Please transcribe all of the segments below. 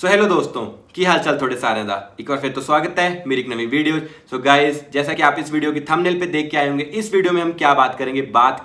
So hello दोस्तों की हाल चाल थोड़े सारे दा एक बार फिर तो स्वागत है मेरी एक नवी वीडियो। सो गाइस, जैसा कि आप इस वीडियो की थंबनेल पे देख के आए होंगे, इस वीडियो में हम क्या बात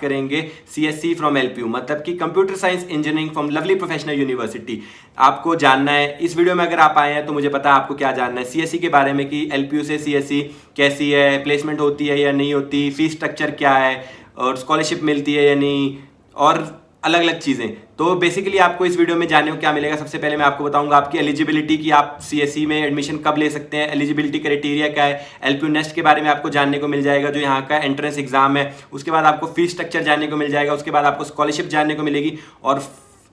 करेंगे सीएससी फ्रॉम एलपीयू, मतलब कि computer science engineering from lovely professional university. आपको जानना है इस वीडियो में, अगर आप आए हैं तो मुझे पता है आपको क्या जानना है सीएससी के बारे में, कि एलपीयू से सीएससी कैसी है, प्लेसमेंट होती है या नहीं होती, फीस स्ट्रक्चर क्या है, और स्कॉलरशिप मिलती है या नहीं, और अलग अलग चीज़ें। तो बेसिकली आपको इस वीडियो में जानने को क्या मिलेगा, सबसे पहले मैं आपको बताऊंगा आपकी एलिजिबिलिटी, की आप सीएससी में एडमिशन कब ले सकते हैं, एलिजिबिलिटी क्राइटेरिया क्या है, एलपीयू नेस्ट के बारे में आपको जानने को मिल जाएगा जो यहाँ का एंट्रेंस एग्जाम है, उसके बाद आपको फीस स्ट्रक्चर जानने को मिल जाएगा, उसके बाद आपको स्कॉलरशिप जानने को मिलेगी, और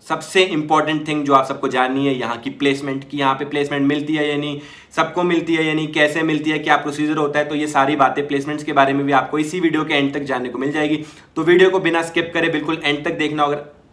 सबसे इंपॉर्टेंट थिंग जो आप सबको जाननी है यहाँ की प्लेसमेंट, की यहाँ पे प्लेसमेंट मिलती है या नहीं, सबको मिलती है या नहीं, कैसे मिलती है, क्या प्रोसीजर होता है। तो ये सारी बातें प्लेसमेंट्स के बारे में भी आपको इसी वीडियो के एंड तक जानने को मिल जाएगी। तो वीडियो को बिना स्किप करे बिल्कुल एंड तक देखना।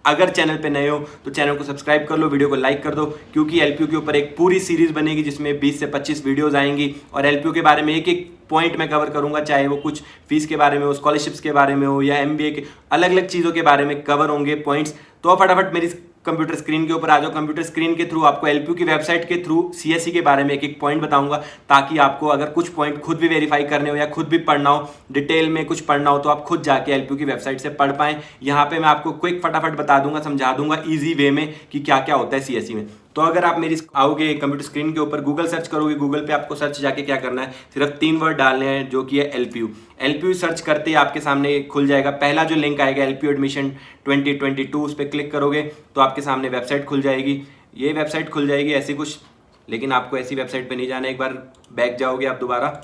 अगर चैनल पे नए हो तो चैनल को सब्सक्राइब कर लो, वीडियो को लाइक कर दो, क्योंकि एलपीयू के ऊपर एक पूरी सीरीज बनेगी जिसमें 20 से 25 वीडियोस आएंगी, और एलपीयू के बारे में एक एक पॉइंट मैं कवर करूंगा, चाहे वो कुछ फीस के बारे में हो, स्कॉलरशिप्स के बारे में हो, या एमबीए के अलग अलग चीज़ों के बारे में कवर होंगे पॉइंट्स। तो फटाफट मेरी कंप्यूटर स्क्रीन के ऊपर आ जाओ। कंप्यूटर स्क्रीन के थ्रू आपको एलपीयू की वेबसाइट के थ्रू सीएससी के बारे में एक एक पॉइंट बताऊंगा, ताकि आपको अगर कुछ पॉइंट खुद भी वेरीफाई करने हो या खुद भी पढ़ना हो, डिटेल में कुछ पढ़ना हो, तो आप खुद जाके एलपीयू की वेबसाइट से पढ़ पाएं। यहाँ पे मैं आपको क्विक फटाफट बता दूंगा, समझा दूंगा ईजी वे में कि क्या क्या होता है सीएससी में। तो अगर आप मेरी आओगे कंप्यूटर स्क्रीन के ऊपर, गूगल सर्च करोगे, गूगल पे आपको सर्च जाके क्या करना है, सिर्फ 3 वर्ड डालने हैं जो कि है एलपीयू। एलपीयू सर्च करते ही आपके सामने खुल जाएगा, पहला जो लिंक आएगा एलपीयू एडमिशन 2022, उस पर क्लिक करोगे तो आपके सामने वेबसाइट खुल जाएगी। ये वेबसाइट खुल जाएगी ऐसी कुछ, लेकिन आपको ऐसी वेबसाइट पे नहीं जाना, एक बार बैक जाओगे आप दोबारा,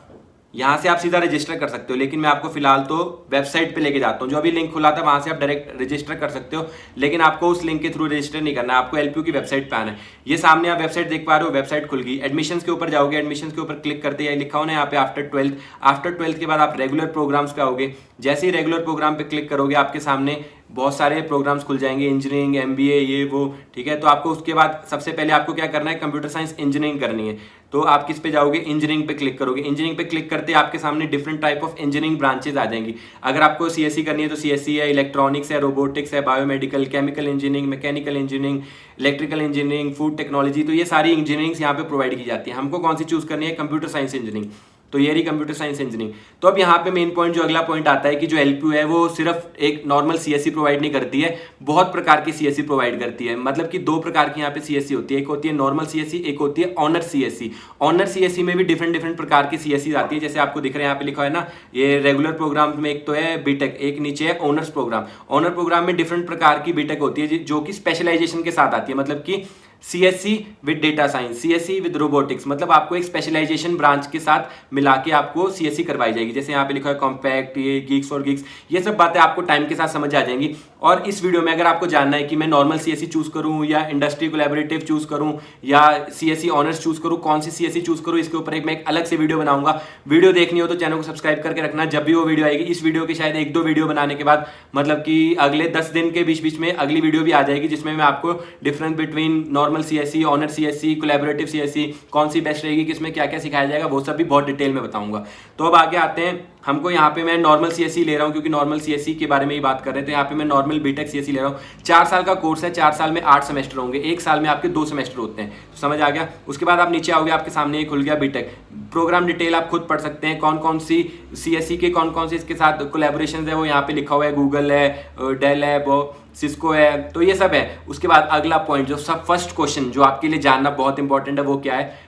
यहाँ से आप सीधा रजिस्टर कर सकते हो, लेकिन मैं आपको फिलहाल तो वेबसाइट पे लेके जाता हूँ। जो अभी लिंक खुला था वहाँ से आप डायरेक्ट रजिस्टर कर सकते हो, लेकिन आपको उस लिंक के थ्रू रजिस्टर नहीं करना है, आपको एलपीयू की वेबसाइट पे आना है। ये सामने आप वेबसाइट देख पा रहे हो, वेबसाइट खुल गई। एडमिशंस के ऊपर जाओगे, एडमिशंस के ऊपर क्लिक करते ही लिखा हो ना यहाँ पे आफ्टर 12th के बाद आप रेगुलर प्रोग्राम्स पे आओगे। जैसे ही रेगुलर प्रोग्राम पे क्लिक करोगे आपके सामने बहुत सारे प्रोग्राम्स खुल जाएंगे, इंजीनियरिंग, एमबीए, ये वो, ठीक है। तो आपको उसके बाद सबसे पहले आपको क्या करना है, कंप्यूटर साइंस इंजीनियरिंग करनी है। तो आप किस पे जाओगे, इंजीनियरिंग पे क्लिक करोगे। इंजीनियरिंग पे क्लिक करते आपके सामने different type of engineering branches आ जाएंगी। अगर आपको सीएससी करनी है तो सीएससी है, इलेक्ट्रॉनिक्स है, रोबोटिक्स है, biomedical, chemical engineering, mechanical engineering, electrical engineering, food technology, तो ये सारी इंजीनियरिंग यहाँ पे प्रोवाइड की जाती है। हमको कौन सी चूज करनी है, कंप्यूटर साइंस इंजीनियरिंग, तो ये रही कंप्यूटर साइंस इंजीनियरिंग। तो अब यहाँ पे मेन पॉइंट, जो अगला पॉइंट आता है कि जो एलपीयू है वो सिर्फ एक नॉर्मल सीएससी प्रोवाइड नहीं करती है, बहुत प्रकार की सीएससी प्रोवाइड करती है। मतलब कि 2 प्रकार की यहाँ पे सीएससी होती है, एक होती है नॉर्मल सीएससी, एक होती है ऑनर सीएससी। ऑनर सीएससी में भी डिफरेंट प्रकार की सीएससी आती है, जैसे आपको दिख रहे हैं यहाँ पे लिखा है ना, ये रेगुलर प्रोग्राम में एक तो है बीटेक, एक नीचे है ऑनर्स प्रोग्राम। ऑनर प्रोग्राम में डिफरेंट प्रकार की बीटेक होती है जो कि स्पेशलाइजेशन के साथ आती है, मतलब कि CSC with data science, CSC with robotics, मतलब आपको एक स्पेशलाइजेशन ब्रांच के साथ मिला के आपको सीएससी करवाई जाएगी। जैसे यहाँ पे लिखा है कॉम्पैक्ट, ये गीक्स फॉर गीक्स, ये सब बातें आपको टाइम के साथ समझ आ जाएंगी। और इस वीडियो में अगर आपको जानना है कि मैं नॉर्मल सीएससी चूज करूं या इंडस्ट्री कोलैबोरेटिव चूज करूं या सीएससी ऑनर्स चूज करूं, कौन सी सीएससी चूज करूं, इसके ऊपर मैं एक अलग से वीडियो बनाऊंगा। वीडियो देखनी हो तो चैनल को सब्सक्राइब करके रखना, जब भी वो वीडियो आएगी। इस वीडियो के शायद 1-2 वीडियो बनाने के बाद, मतलब कि अगले 10 दिन के बीच में अगली वीडियो भी आ जाएगी, जिसमें मैं आपको difference between normal CSC, honour CSC, collaborative CSC, कौन सी बेस्ट रहेगी, किसमें क्या क्या सिखाया जाएगा, वो सब भी बहुत डिटेल में बताऊंगा। तो अब आगे आते हैं, हमको यहाँ पे मैं नॉर्मल सीएससी ले रहा हूँ, क्योंकि नॉर्मल सीएससी के बारे में ही बात कर रहे थे। यहाँ पे मैं नॉर्मल बीटेक सीएससी ले रहा हूँ। 4 साल का कोर्स है, 4 साल में 8 सेमेस्टर होंगे, 1 साल में आपके 2 सेमेस्टर होते हैं। तो समझ आ गया। उसके बाद आप नीचे आओगे, आपके सामने खुल गया बीटेक प्रोग्राम डिटेल, आप खुद पढ़ सकते हैं कौन कौन सी सीएससी के कौन कौन से इसके साथ कोलैबोरेशन है, वो यहाँ पे लिखा हुआ है, गूगल है, डेल है, वो सिस्को है, तो ये सब है। उसके बाद अगला पॉइंट, जो सब फर्स्ट क्वेश्चन जो आपके लिए जानना बहुत इंपॉर्टेंट है, वो क्या है,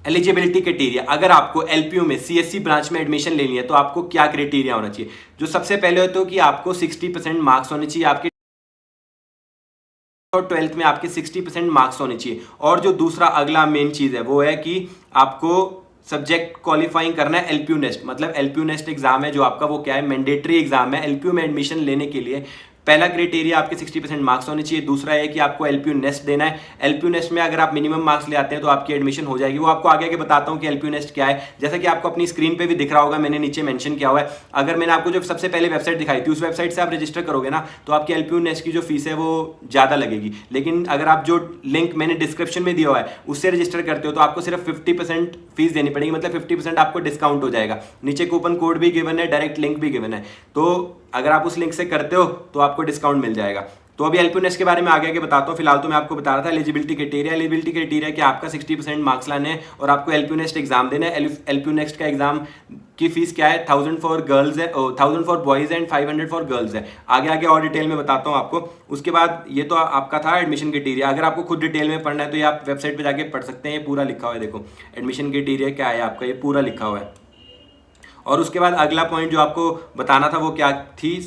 एलिजिबिलिटी क्राइटेरिया। अगर आपको एलपीयू में सीएससी ब्रांच में एडमिशन लेनी है तो आपको क्या क्राइटेरिया होना चाहिए। जो सबसे पहले होता है कि आपको 60% मार्क्स होने चाहिए आपके, और 12th में आपके 60% मार्क्स होने चाहिए। और जो दूसरा अगला मेन चीज है वो है कि आपको सब्जेक्ट क्वालिफाइंग करना है एलपीयू नेस्ट, मतलब एलपीयू नेस्ट एग्जाम है जो आपका, वो क्या है, मैंडेटरी एग्जाम है एलपीयू में एडमिशन लेने के लिए। पहला क्राइटेरिया आपके 60% मार्क्स होने चाहिए। दूसरा है कि आपको एलपीयू नेस्ट देना है। एलपीयू नेस्ट में अगर आप मिनिमम मार्क्स ले आते हैं तो आपकी एडमिशन हो जाएगी। वो आपको आगे आगे बताता हूँ कि एलपीयू नेस्ट क्या है। जैसा कि आपको अपनी स्क्रीन पे भी दिख रहा होगा, मैंने नीचे मेंशन किया हुआ है। अगर मैंने आपको जो सबसे पहले वेबसाइट दिखाई थी, उस वेबसाइट से आप रजिस्टर करोगे ना, तो आपकी एलपीयू नेस्ट की जो फीस है वो ज़्यादा लगेगी। लेकिन अगर आप जो लिंक मैंने डिस्क्रिप्शन में दिया हुआ है उससे रजिस्टर करते हो तो आपको सिर्फ 50% फीस देनी पड़ेगी, मतलब 50% आपको डिस्काउंट हो जाएगा। नीचे कूपन कोड भी गिवन है, डायरेक्ट लिंक भी गिवन है। तो अगर आप उस लिंक से करते हो तो आपको डिस्काउंट मिल जाएगा। तो अभी एलपीयू नेक्स्ट के बारे में आगे बताता हूँ। फिलहाल तो मैं आपको बता रहा था एलिजिबिलिटी क्राइटेरिया कि आपका 60% मार्क्स लाने हैं और आपको एलपीयू नेक्स्ट एग्जाम देना है। एलपीयू नेक्स्ट का एग्जाम की फीस क्या है, 1000 फॉर गर्ल्स है, 1000 for boys and 500 for girls है। आगे आगे और डिटेल में बताता हूँ आपको। उसके बाद ये तो आपका था एडमिशन क्राइटेरिया। अगर आपको खुद डिटेल में पढ़ना है तो ये आप वेबसाइट पे जाके पढ़ सकते हैं, ये पूरा लिखा हुआ है। देखो एडमिशन क्राइटेरिया क्या है आपका, ये पूरा लिखा हुआ है। और उसके बाद अगला पॉइंट जो आपको बताना था वो क्या थी,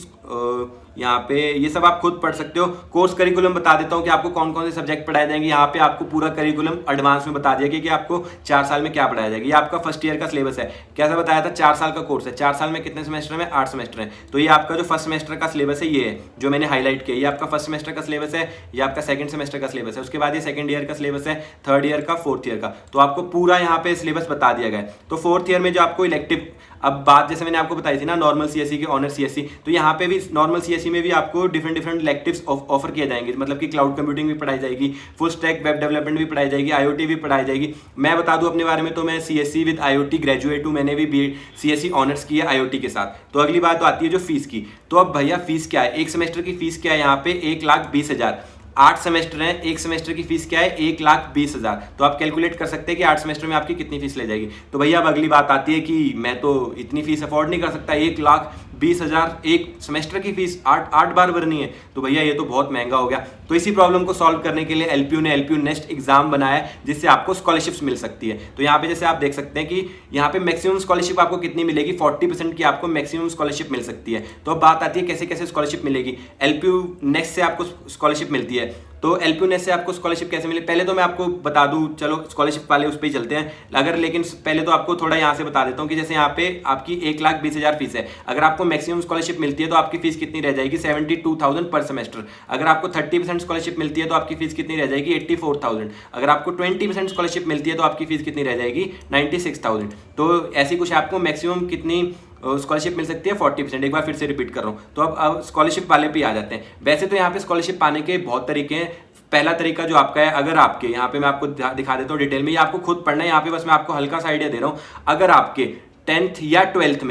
यहाँ पे ये सब आप खुद पढ़ सकते हो। कोर्स करिकुलम बता देता हूँ कि आपको कौन कौन से सब्जेक्ट पढ़ाए जाएंगे। यहाँ पे आपको पूरा करिकुलम एडवांस में बता दिया कि आपको 4 साल में क्या पढ़ाया जाएगा। ये आपका फर्स्ट ईयर का सिलेबस है। कैसा बताया था, 4 साल का कोर्स है। 4 साल में कितने सेमेस्टर में, 8 सेमेस्टर है। तो ये आपका जो फर्स्ट सेमेस्टर का सिलेबस है ये है जो मैंने हाईलाइट किया। ये आपका फर्स्ट सेमेस्टर का सिलेबस है, ये आपका सेकंड सेमेस्टर का सिलेबस है। उसके बाद ये सेकंड ईयर का सिलेबस है, थर्ड ईयर का, फोर्थ ईयर का। तो आपको पूरा यहाँ पे सिलेबस बता दिया गया है। तो फोर्थ ईयर में जो आपको इलेक्टिव, अब बात जैसे मैंने आपको बताई थी ना नॉर्मल सीएससी की, ऑनर सीएससी, तो यहाँ पे भी नॉर्मल सीएससी में भी आपको डिफरेंट इलेक्टिव्स ऑफर किए जाएंगे। मतलब कि क्लाउड कंप्यूटिंग भी पढ़ाई जाएगी, फुल स्टैक वेब डेवलपमेंट भी पढ़ाई जाएगी, आईओटी भी पढ़ाई जाएगी। मैं बता दूं अपने बारे में तो मैं सीएससी विद आईओटी ग्रेजुएट हूं। मैंने भी सीएससी ऑनर्स किया आईओटी के साथ। तो अगली बात तो आती है जो फीस की। तो अब भैया फीस क्या है, एक सेमेस्टर की फीस क्या है यहाँ पे, 1,20,000। 8 सेमेस्टर हैं, एक सेमेस्टर की फीस क्या है, 1,20,000। तो आप कैलकुलेट कर सकते हैं कि 8 सेमेस्टर में आपकी कितनी फीस ले जाएगी। तो भैया अब अगली बात आती है कि मैं तो इतनी फीस अफोर्ड नहीं कर सकता, 1,20,000 एक सेमेस्टर की फीस 8 बार भरनी है। तो भैया ये तो बहुत महंगा हो गया। तो इसी प्रॉब्लम को सॉल्व करने के लिए एलपीयू ने एलपीयू नेक्स्ट एग्जाम बनाया है जिससे आपको स्कॉलरशिप्स मिल सकती है। तो यहाँ पे जैसे आप देख सकते हैं कि यहाँ पे मैक्सिमम स्कॉलरशिप आपको कितनी मिलेगी, 40% की आपको मैक्सिमम स्कॉलरशिप मिल सकती है। तो अब बात आती है कैसे कैसे स्कॉलरशिप मिलेगी। एलपीयू नेक्स्ट से आपको स्कॉलरशिप मिलती है। तो एलपीयू नेक्स्ट से आपको स्कॉलरशिप कैसे मिले, पहले तो मैं आपको बता दूं, चलो स्कॉलरशिप वाले उस पर ही चलते हैं। अगर लेकिन पहले तो आपको थोड़ा यहाँ से बता देता हूँ कि जैसे यहाँ पे आपकी 1,20,000 फीस है। अगर आपको मैक्सिमम स्कॉलरशिप मिलती है तो आपकी फीस कितनी रह जाएगी, 72,000 पर सेमेस्टर। अगर आपको 30% स्कॉलरशिप मिलती है तो आपकी फीस कितनी रह जाएगी, 84,000। अगर आपको 20% स्कॉलरशिप मिलती है तो आपकी फीस कितनी रह जाएगी, 96,000। तो ऐसी कुछ आपको मैक्सिमम कितनी स्कॉलरशिप मिल सकती है, 40%। एक बार फिर से रिपीट कर रहा हूँ। तो अब स्कॉलरशिप वाले पे आ जाते हैं। वैसे तो यहाँ पे स्कॉलरशिप पाने के बहुत तरीके हैं। पहला तरीका जो आपका है, अगर आपके यहाँ पे मैं आपको दिखा देता हूँ डिटेल में, ये आपको खुद पढ़ना है। यहाँ पे बस मैं आपको हल्का सा आइडिया दे रहा हूँ। अगर आपके 10th या 12th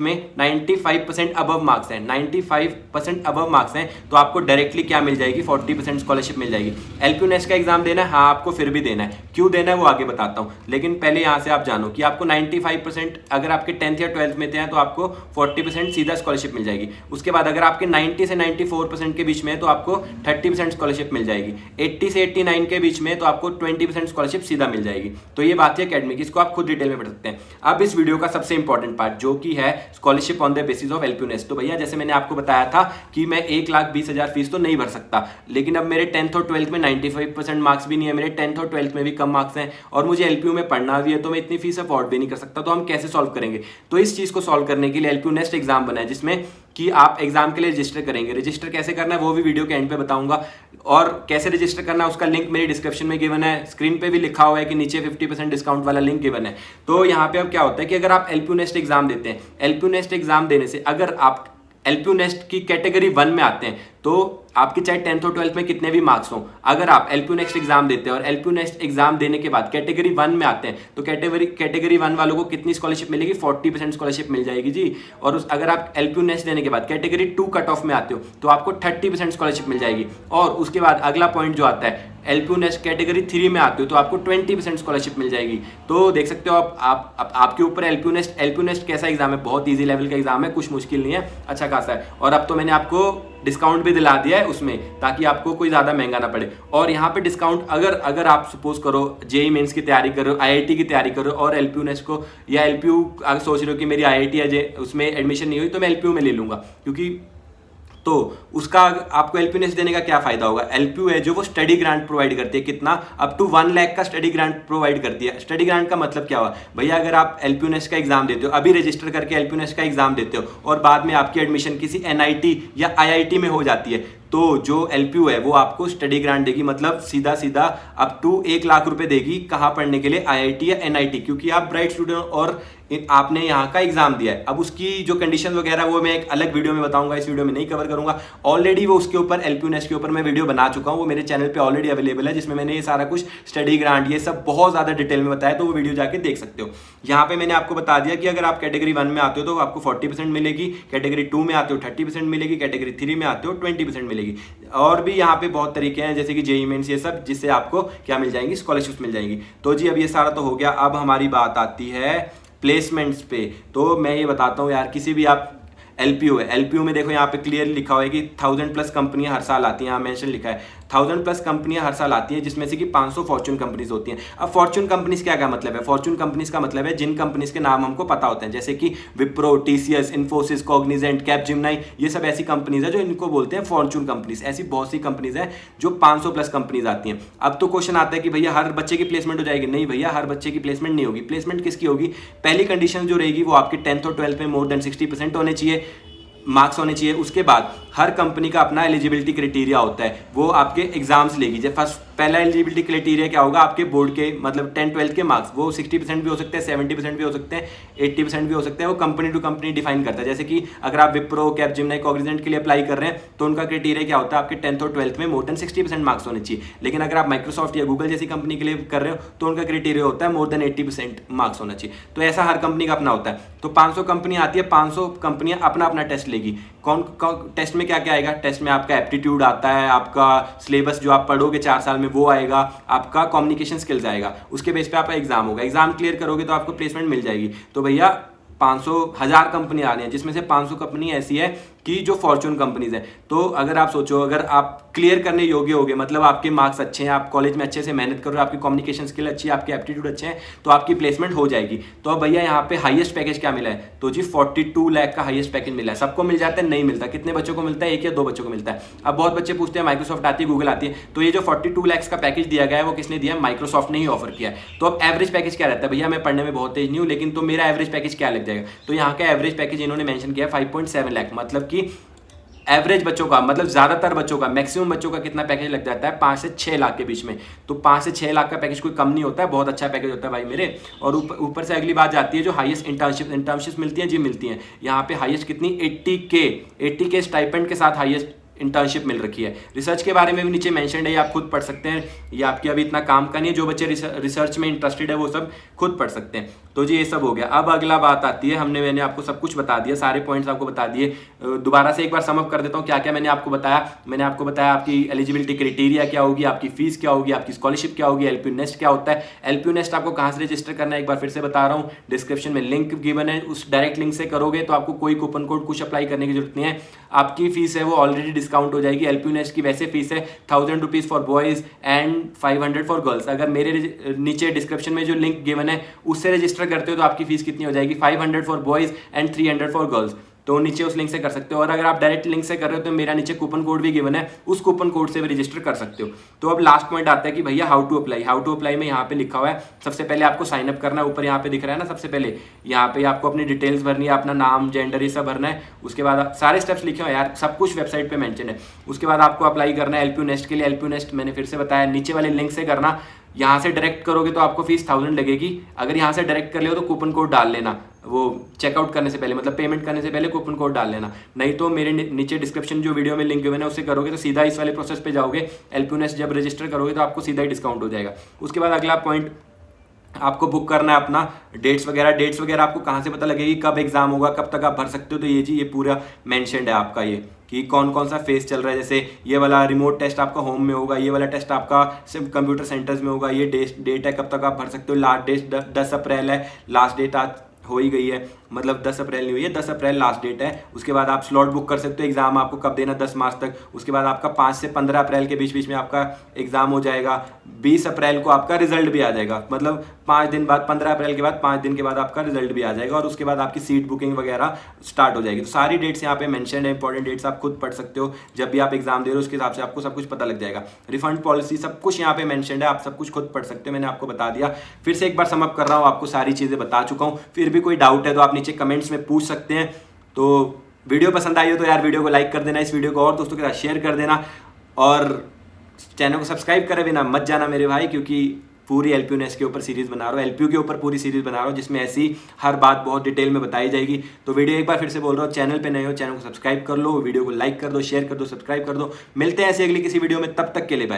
में 95% अबव मार्क्स हैं, 95% अबव मार्क्स हैं, तो आपको डायरेक्टली क्या मिल जाएगी, 40% स्कॉलरशिप मिल जाएगी। एलपीयू नेक्स्ट का एग्जाम देना है, हाँ आपको फिर भी देना है। क्यों देना है वो आगे बताता हूँ, लेकिन पहले यहाँ से आप जानो कि आपको 95% अगर आपके 10th या 12th में थे हैं तो आपको 40% सीधा स्कॉलरशिप मिल जाएगी। उसके बाद अगर आपके 90 से 94% के बीच में है तो आपको 30% स्कॉलरशिप मिल जाएगी। 80 से 89 के बीच में तो आपको 20% स्कॉलरशिप सीधा मिल जाएगी। तो ये बात है अकेडमिक, इसको आप खुद डिटेल में पढ़ सकते हैं। अब इस वीडियो का सबसे इंपॉर्टेंट पार्ट जो कि है scholarship on the basis of LPU next. तो भैया जैसे मैंने आपको बताया था कि मैं 1,20,000 फीस तो नहीं भर सकता, लेकिन अब मेरे 10th और 12th में 95% मार्क्स भी नहीं है, मेरे 10th और 12th में भी कम मार्क्स हैं और मुझे एलपीयू में पढ़ना भी है, तो मैं इतनी फीस अफोर्ड भी नहीं कर सकता। तो हम कैसे सॉल्व करेंगे, तो इस चीज को सॉल्व करने के लिए एलपीयू नेक्स्ट एग्जाम बना है जिसमें कि आप एग्जाम के लिए रजिस्टर करेंगे। रजिस्टर कैसे करना है वो भी वीडियो के एंड पे बताऊंगा, और कैसे रजिस्टर करना है उसका लिंक मेरी डिस्क्रिप्शन में गिवन है, स्क्रीन पे भी लिखा हुआ है कि नीचे 50% डिस्काउंट वाला लिंक गिवन है। तो यहाँ पे अब क्या होता है कि अगर आप एलपीयू नेक्स्ट एग्जाम देते हैं, एलपीयू नेक्स्ट एग्जाम देने से अगर आप एलपीयू नेक्स्ट की कैटेगरी 1 में आते हैं तो आपके चाहे 10th और 12th में कितने भी मार्क्स हो, अगर आप एलपीयू नेक्स्ट एग्जाम देते हैं और एलपीयू नेक्स्ट एग्जाम देने के बाद कैटेगरी 1 में आते हैं तो कैटेगरी 1 वालों को कितनी स्कॉलरशिप मिलेगी, 40% स्कॉलरशिप मिल जाएगी जी। और अगर आप एलपीयू नेक्स्ट देने के बाद कैटेगरी 2 कट ऑफ में आते हो तो आपको 30% स्कॉलरशिप मिल जाएगी। और उसके बाद अगला पॉइंट जो आता है, एलपीयू नेक्स्ट कैटेगरी 3 में आते हो तो आपको 20% स्कॉलरशिप मिल जाएगी। तो देख सकते हो आप आपके ऊपर एलपीयू नेक्स्ट कैसा एग्जाम है, बहुत ईजी लेवल का एग्जाम है, कुछ मुश्किल नहीं है, अच्छा खासा है। और अब तो मैंने आपको डिस्काउंट भी दिला दिया है उसमें, ताकि आपको कोई ज्यादा महंगा ना पड़े। और यहाँ पे डिस्काउंट अगर आप सपोज करो जेईई मेंस की तैयारी कर रहे हो, आईआईटी की तैयारी कर रहे हो और एलपीयू नेक्स्ट को या एलपीयू अगर सोच रहे हो कि मेरी आईआईटी या उसमें एडमिशन नहीं हुई तो मैं एलपीयू में ले लूंगा, क्योंकि तो उसका आपको एलपीयू नेक्स्ट देने का क्या फायदा होगा। एलपीयू है जो वो स्टडी ग्रांट प्रोवाइड करती है, कितना, अप टू 1 लाख का स्टडी ग्रांट प्रोवाइड करती है। स्टडी ग्रांट का मतलब क्या हुआ भैया, अगर आप एलपीयू नेक्स्ट का एग्जाम देते हो, अभी रजिस्टर करके एलपीयू नेक्स्ट का एग्जाम देते हो और बाद में आपकी एडमिशन किसी एनआईटी या आईआईटी में हो जाती है, तो जो एलपीयू है वो आपको स्टडी ग्रांट देगी, मतलब सीधा सीधा अप टू 1 लाख रुपए देगी। कहाँ पढ़ने के लिए, आईआईटी या एनआईटी, क्योंकि आप ब्राइट स्टूडेंट और आपने यहाँ का एग्जाम दिया है। अब उसकी जो कंडीशन वगैरह वो मैं एक अलग वीडियो में बताऊंगा, इस वीडियो में नहीं कवर करूंगा। ऑलरेडी वो उसके ऊपर एलपीयू नेक्स्ट के ऊपर मैं वीडियो बना चुका हूँ, वो मेरे चैनल पे ऑलरेडी अवेलेबल है, जिसमें मैंने ये सारा कुछ स्टडी ग्रांट ये सब बहुत ज्यादा डिटेल में बताया, तो वो वीडियो जाके देख सकते हो। यहाँ पे मैंने आपको बता दिया कि अगर आप कैटेगरी 1 में आते हो तो आपको 40% मिलेगी, कैटेगरी 2 में आते हो 30% मिलेगी, कैटेगरी 3 में आते हो 20% मिलेगी। मिलेगी। और भी यहाँ पे बहुत तरीके हैं जैसे कि जेईई मेंस ये सब, जिससे आपको क्या मिल जाएंगी, स्कॉलरशिप मिल जाएंगी। तो जी अब ये सारा तो हो गया, अब हमारी बात आती है प्लेसमेंट्स पे। तो मैं ये बताता हूँ यार, किसी भी आप एलपीयू है, एलपीयू में देखो यहाँ पे क्लियर लिखा हुआ है कि 1000+ कंपनियां हर साल आती हैं, यहाँ मेंशन लिखा है 1000+ कंपनियां हर साल आती हैं, जिसमें से कि 500 फॉर्च्यून कंपनीज होती हैं। अब फॉर्च्यून कंपनीज क्या मतलब है? फॉर्च्यून कंपनीज का मतलब है जिन कंपनीज के नाम हमको पता होते हैं, जैसे कि Wipro, TCS, Infosys, Cognizant, Capgemini, ये सब ऐसी कंपनीज है जो इनको बोलते हैं फॉर्च्यून कंपनीज। ऐसी बहुत सी कंपनीज है जो 500+ कंपनीज आती हैं। अब तो क्वेश्चन आता है कि भैया हर बच्चे की प्लेसमेंट हो जाएगी? नहीं भैया, हर बच्चे की प्लेसमेंट नहीं होगी। प्लेसमेंट किसकी होगी? पहली कंडीशन जो रहेगी वो आपके 10th और 12th में मोर देन 60% होने चाहिए, मार्क्स होने चाहिए। उसके बाद हर कंपनी का अपना एलिजिबिलिटी क्राइटेरिया होता है, वो आपके एग्जाम्स लेगी। जब फर्स्ट पहला एलिजिबिलिटी क्राइटेरिया क्या होगा? आपके बोर्ड के मतलब 10th-12th के मार्क्स, वो 60% भी हो सकते हैं, 70% भी हो सकते हैं, 80% भी हो सकते हैं। वो कंपनी टू कंपनी डिफाइन करता है। जैसे कि अगर आप विप्रो, कैपजेमिनी, कॉग्निजेंट के लिए अप्लाई कर रहे हैं तो उनका क्राइटेरिया क्या होता है? आपके 10th और 12th में मोर देन 60% मार्क्स होने चाहिए। लेकिन अगर आप माइक्रोसॉफ्ट या गूगल जैसी कंपनी के लिए कर रहे हो तो उनका क्राइटेरिया होता है मोर देन 80% मार्क्स होना चाहिए। तो ऐसा हर कंपनी का अपना होता है। तो 500 कंपनी आती है, 500 कंपनियां अपना अपना टेस्ट लेगी। कौन टेस्ट में क्या क्या आएगा? टेस्ट में आपका एप्टीट्यूड आता है, आपका सिलेबस जो आप पढ़ोगे 4 साल में वो आएगा, आपका कम्युनिकेशन स्किल्स आएगा। उसके बेस पे आपका एग्जाम होगा। एग्जाम क्लियर करोगे तो आपको प्लेसमेंट मिल जाएगी। तो भैया 500,000 कंपनी आ रही हैं, जिसमें से 500 कंपनी ऐसी है कि जो फॉर्च्यून कंपनीज है। तो अगर आप सोचो, अगर आप क्लियर करने योग्य होगे, मतलब आपके मार्क्स अच्छे हैं, आप कॉलेज में अच्छे से मेहनत करो, आपकी कम्युनिकेशन स्किल अच्छी है, आपके एप्टीट्यूड अच्छे हैं, तो आपकी प्लेसमेंट हो जाएगी। तो अब भैया यहाँ पे हाईएस्ट पैकेज क्या मिला है? तो जी 42 लाख का हाईएस्ट पैकेज मिला है। सबको मिल जाता है? नहीं मिलता। कितने बच्चों को मिलता है? 1 या 2 बच्चों को मिलता है। अब बहुत बच्चे पूछते हैं माइक्रोसॉफ्ट आती है, गूगल आती है, तो ये जो 42 लाख का पैकेज दिया गया है वो किसने दिया है? माइक्रोसॉफ्ट ने ही ऑफर किया है। तो अब एवरेज पैकेज क्या रहता है? भैया मैं पढ़ने में बहुत तेज नहीं हूँ, लेकिन तो मेरा एवरेज पैकेज क्या लग जाएगा? तो यहाँ का एवरेज पैकेज इन्होंने मेंशन किया 5.7 लाख, मतलब कि एवरेज बच्चों का, मतलब ज्यादातर बच्चों का, मैक्सिमम बच्चों का कितना पैकेज लग जाता है? 5 से 6 लाख के बीच में। तो 5 से 6 लाख का पैकेज कोई कम नहीं होता है, बहुत अच्छा पैकेज होता है भाई मेरे। और ऊपर से अगली बात जाती है जो हाईएस्ट इंटर्नशिप मिलती है, जी मिलती है। यहाँ पे हाईएस्ट कितनी? 80K स्टाइपेंड के साथ हाईएस्ट इंटर्नशिप मिल रखी है। रिसर्च के बारे में भी नीचे मेंशन्ड है, ये आप खुद पढ़ सकते हैं। ये आपके अभी इतना काम का नहीं है, जो बच्चे रिसर्च में इंटरेस्टेड है वो सब खुद पढ़ सकते हैं। तो जी ये सब हो गया। अब अगला बात आती है, मैंने आपको सब कुछ बता दिया, सारे पॉइंट्स आपको बता दिए। दोबारा से एक बार सम अप कर देता हूँ क्या क्या मैंने आपको बताया। मैंने आपको बताया आपकी एलिजिबिलिटी क्राइटेरिया क्या होगी, आपकी फीस क्या होगी, आपकी स्कॉलरशिप क्या होगी, एलपीयू नेस्ट क्या होता है। एलपीयू नेस्ट आपको कहाँ से रजिस्टर करना है एक बार फिर से बता रहा हूँ, डिस्क्रिप्शन में लिंक गिवन है, उस डायरेक्ट लिंक से करोगे तो आपको कोई कूपन कोड कुछ अप्लाई करने की जरूरत नहीं है। आपकी फीस है वो ऑलरेडी डिस्काउंट हो जाएगी। एलपीयू नेस्ट की वैसे फीस है 1000 rupees for boys and 500 for girls. अगर मेरे नीचे डिस्क्रिप्शन में जो लिंक गिवन है उससे रजिस्टर करते हो तो आपकी फीस कितनी हो जाएगी? 500 for boys and 300 for girls. तो नीचे उस लिंक से कर सकते हो। और अगर आप डायरेक्ट लिंक से कर रहे हो तो मेरा नीचे कूपन कोड भी गिवन है, उस कूपन कोड से भी रजिस्टर कर सकते हो। तो अब लास्ट पॉइंट आता है कि भैया how to apply. How to apply में यहाँ पे लिखा हुआ है, सबसे पहले आपको साइन अप करना है। ऊपर यहाँ पे दिख रहा है ना, सबसे पहले यहाँ पे आपको अपनी डिटेल्स भरनी है, अपना नाम, जेंडर, ये सब भरना है। उसके बाद सारे स्टेप्स लिखे हुए यार, सब कुछ वेबसाइट पे मेंशन है। उसके बाद आपको अप्लाई करना है एलपीयू नेस्ट के लिए। एलपीयू नेस्ट मैंने फिर से बताया, नीचे वाले लिंक से करना। यहाँ से डायरेक्ट करोगे तो आपको फीस 1000 लगेगी। अगर यहाँ से डायरेक्ट कर ले तो कूपन कोड डाल लेना, वो चेकआउट करने से पहले, मतलब पेमेंट करने से पहले कूपन कोड डाल लेना। नहीं तो मेरे नीचे डिस्क्रिप्शन जो वीडियो में लिंक गिवन है उससे करोगे तो सीधा इस वाले प्रोसेस पे जाओगे। एलपीयू नेस्ट जब रजिस्टर करोगे तो आपको सीधा ही डिस्काउंट हो जाएगा। उसके बाद अगला पॉइंट, आपको बुक करना है अपना डेट्स वगैरह आपको कहाँ से पता लगेगी, कब एग्जाम होगा, कब तक आप भर सकते हो। तो ये पूरा मेंशन्ड है आपका, ये कि कौन कौन सा फेज चल रहा है। जैसे ये वाला रिमोट टेस्ट आपका होम में होगा, ये वाला टेस्ट आपका सिर्फ कंप्यूटर सेंटर्स में होगा। ये डेट है कब तक आप भर सकते हो। लास्ट डेट 10 अप्रैल है, लास्ट डेट आज हो ही गई है, मतलब 10 अप्रैल नहीं हुई है, 10 अप्रैल लास्ट डेट है। उसके बाद आप स्लॉट बुक कर सकते हो, एग्जाम आपको कब देना, 10 मार्च तक। उसके बाद आपका 5 से 15 अप्रैल के बीच में आपका एग्जाम हो जाएगा। 20 अप्रैल को आपका रिजल्ट भी आ जाएगा, मतलब 5 दिन बाद, 15 अप्रैल के बाद 5 दिन के बाद आपका रिजल्ट भी आ जाएगा। और उसके बाद आपकी सीट बुकिंग वगैरह स्टार्ट हो जाएगी। तो सारी डेट्स यहाँ पे मेंशन है, इंपॉर्टेंट डेट्स आप खुद पढ़ सकते हो। जब भी आप एग्जाम दे रहे हो उसके हिसाब से आपको सब कुछ पता लग जाएगा। रिफंड पॉलिसी सब कुछ यहाँ पे मेंशन है, आप सब कुछ खुद पढ़ सकते हो। मैंने आपको बता दिया, फिर से एक बार सम अप कर रहा हूँ, आपको सारी चीजें बता चुका हूँ। फिर भी कोई डाउट है तो आप नीचे कमेंट्स में पूछ सकते हैं। तो वीडियो पसंद आई हो तो यार वीडियो को लाइक कर देना, इस वीडियो को और दोस्तों के साथ शेयर कर देना, और चैनल को सब्सक्राइब करे बिना मत जाना मेरे भाई, क्योंकि पूरी एलपीयू नेस्ट के ऊपर सीरीज बना रहा हूँ, एलपीयू के ऊपर पूरी सीरीज बना रहा हूँ, जिसमें ऐसी हर बात बहुत डिटेल में बताई जाएगी। तो वीडियो एक बार फिर से बोल रहा हूँ, चैनल पे नए हो चैनल को सब्सक्राइब कर लो, वीडियो को लाइक कर दो, शेयर कर दो, सब्सक्राइब कर दो। मिलते हैं ऐसे अगली किसी वीडियो में, तब तक के लिए बाय।